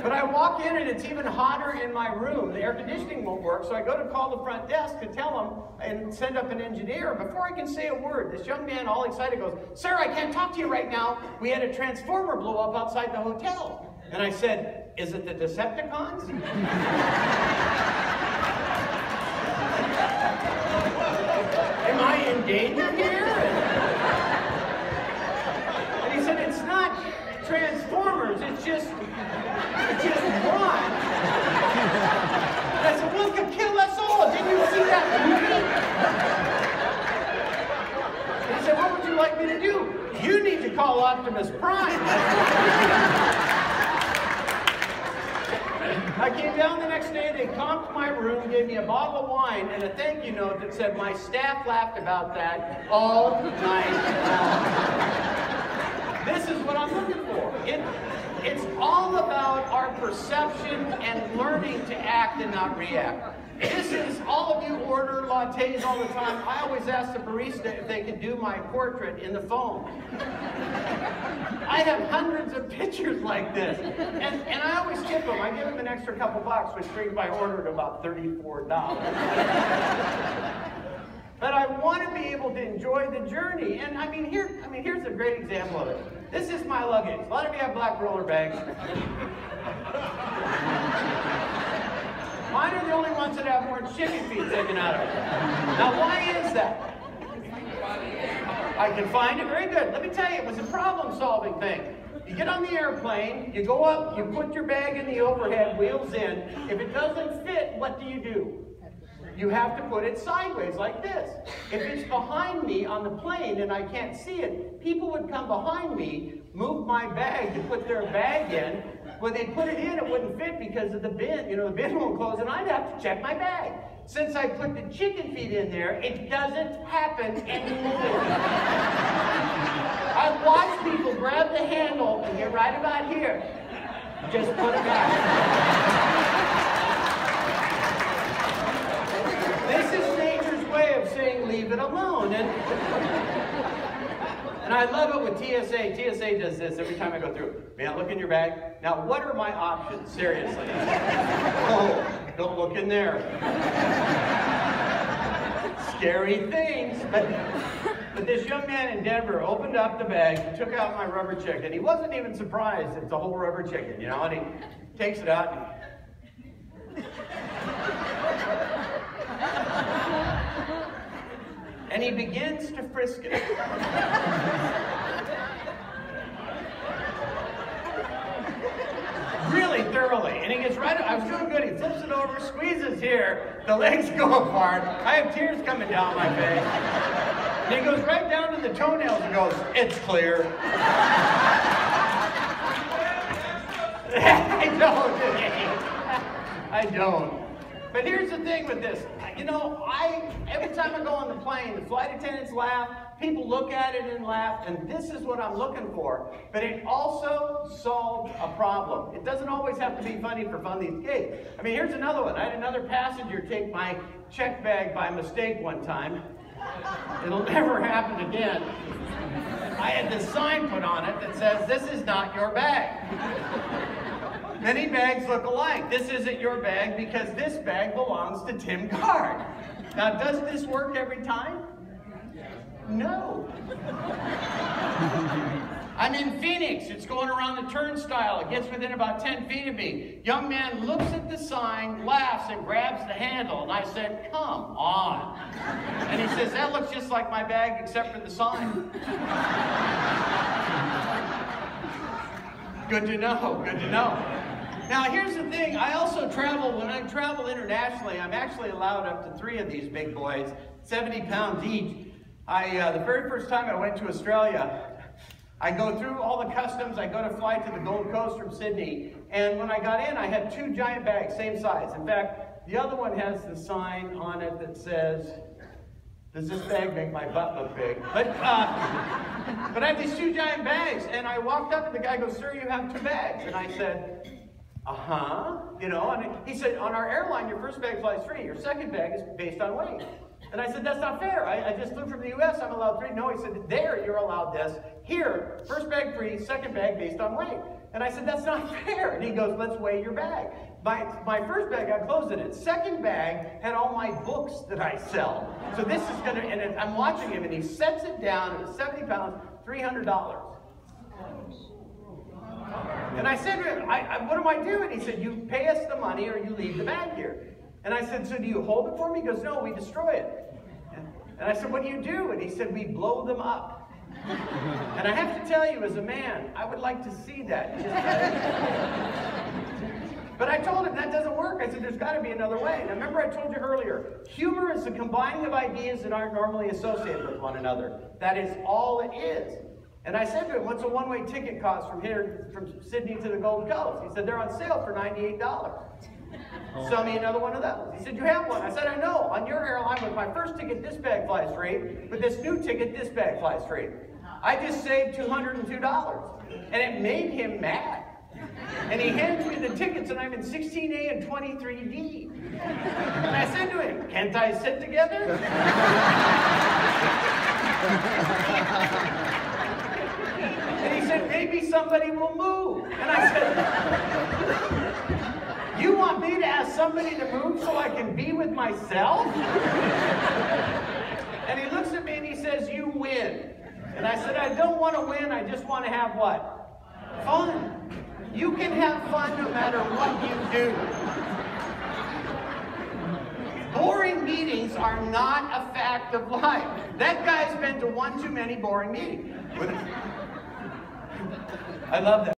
But I walk in and it's even hotter in my room. The air conditioning won't work, so I go to call the front desk to tell them and send up an engineer. Before I can say a word, this young man, all excited, goes, "Sir, I can't talk to you right now. We had a transformer blow up outside the hotel." And I said, "Is it the Decepticons?" Am I in danger here? And he said, "It's not Transformers, it's just one." And I said, "Well, it could kill us all. Didn't you see that movie?" And he said, "What would you like me to do?" "You need to call Optimus Prime." I came down the next day, they comped my room, gave me a bottle of wine, and a thank you note that said, "My staff laughed about that all night long." This is what I'm looking for. It's all about our perception and learning to act and not react. This is, all of you order lattes all the time. I always ask the barista if they can do my portrait in the phone. I have hundreds of pictures like this. And I always tip them. I give them an extra couple bucks, which brings my order to about $34. But I want to be able to enjoy the journey. And here's a great example of it. This is my luggage. A lot of you have black roller bags. Mine are the only ones that have more chicken feet taken out of it. Now, why is that? I can find it. Very good. Let me tell you, it was a problem-solving thing. You get on the airplane, you go up, you put your bag in the overhead, wheels in. If it doesn't fit, what do? You have to put it sideways like this. If it's behind me on the plane and I can't see it, people would come behind me, move my bag to put their bag in. When they put it in, it wouldn't fit because of the bin. You know, the bin won't close and I'd have to check my bag. Since I put the chicken feet in there, it doesn't happen anymore. I've watched people grab the handle and get right about here. Just put it back. This is nature's way of saying leave it alone. And I love it with TSA. TSA does this every time I go through. May I look in your bag? Now, what are my options? Seriously. Oh, don't look in there. Scary things. But this young man in Denver opened up the bag, took out my rubber chicken. He wasn't even surprised it's a whole rubber chicken, you know, and he takes it out and and he begins to frisk it. Really thoroughly. And he gets right up. I was doing good. He flips it over, squeezes here. The legs go apart. I have tears coming down my face. And he goes right down to the toenails and goes, "It's clear." I don't. But here's the thing with this. You know, every time I go on the plane, the flight attendants laugh, people look at it and laugh, and this is what I'm looking for. But it also solved a problem. It doesn't always have to be funny for funny's sake. I mean, here's another one. I had another passenger take my check bag by mistake one time. It'll never happen again. I had this sign put on it that says, "This is not your bag." Many bags look alike. This isn't your bag because this bag belongs to Tim Gard. Now, does this work every time? No. I'm in Phoenix. It's going around the turnstile. It gets within about 10 feet of me. Young man looks at the sign, laughs, and grabs the handle. And I said, "Come on." And he says, "That looks just like my bag except for the sign." Good to know. Good to know. Now, here's the thing. I also travel, when I travel internationally, I'm actually allowed up to 3 of these big boys, 70 pounds each. The very first time I went to Australia, I go through all the customs. I go to fly to the Gold Coast from Sydney. And when I got in, I had 2 giant bags, same size. In fact, the other one has the sign on it that says, "Does this bag make my butt look big?" But I have these 2 giant bags. And I walked up and the guy goes, "Sir, you have 2 bags." And I said, "Uh-huh." You know, and he said, "On our airline, your first bag flies free. Your second bag is based on weight." And I said, that's not fair. I just flew from the US, I'm allowed 3. No, he said, there you're allowed this. Here, first bag free, second bag based on weight. And I said, that's not fair. And he goes, let's weigh your bag. My first bag got clothes in it. Second bag had all my books that I sell. So this is gonna, and I'm watching him, and he sets it down, it was 70 pounds, $300. And I said to him, what do I do? And he said, you pay us the money or you leave the bag here. And I said, so do you hold it for me? He goes, no, we destroy it. And I said, what do you do? And he said, we blow them up. And I have to tell you, as a man, I would like to see that. But I told him that doesn't work. I said, there's got to be another way. Now remember I told you earlier, humor is the combining of ideas that aren't normally associated with one another. That is all it is. And I said to him, what's a one-way ticket cost from here, from Sydney to the Gold Coast? He said, they're on sale for $98. Sell me another one of those. He said, you have one. I said, I know. On your airline, with my first ticket, this bag flies free. With this new ticket, this bag flies free. I just saved $202. And it made him mad. And he hands me the tickets, and I'm in 16A and 23D. And I said to him, can't I sit together? And he said, maybe somebody will move. And I said, you want me to ask somebody to move so I can be with myself? And he looks at me and he says, you win. And I said, I don't want to win, I just want to have what? Fun. You can have fun no matter what you do. Boring meetings are not a fact of life. That guy's been to one too many boring meetings. I love that.